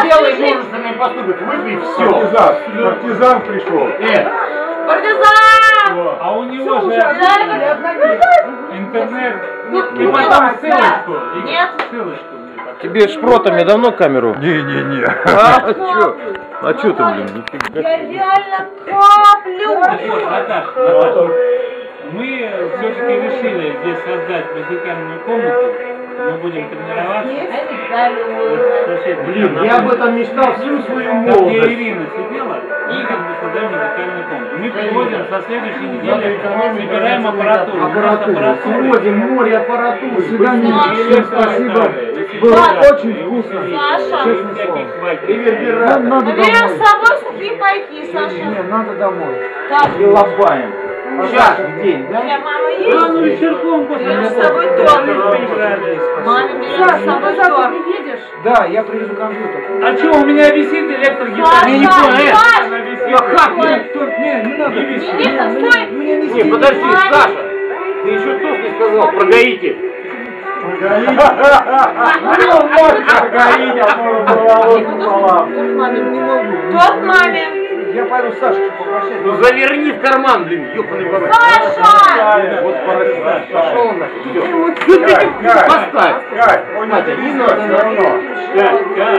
сделай мужественный поступок, выпей все. Партизан пришел. Партизан! А у него же интернет. И потом ссылочку. Нет. Ссылочку мне потом. Тебе шпротами давно камеру? Не-не-не. А чё? А чё ты, блин, нифига? Я реально каплю! Вот, Наташ, мы все-таки решили здесь создать музыкальную комнату. Мы будем тренироваться. Блин, я об этом мечтал всю свою Там, где молодость. Ирина сидела, и как мы создаем музыкальную комнату. Мы привозим со следующей недели, собираем аппаратуру. Сводим море аппаратуры. Всем спасибо. Было очень вкусно. Саша, берем с собой сухие пайки, Саша. Не, надо домой. Так, И лобаем. Сейчас в день, у да? тебя мама есть? Берем с собой торт. Маме берем с собой торт. Да, я привезу компьютер. А что, у меня висит электрогитара? Я не Саша, понял. Саша! Она висит. Не надо. Нет, стой! Не, подожди, Саша, ты еще тост не сказал про Гаити. Торт маме! Я пойду с Сашей попрощаюсь. Ну заверни в карман, блин, ёбаный бабай. Саша! Вот пошел он нафиг. Поставь. Кать, Катя, не надо, Кать.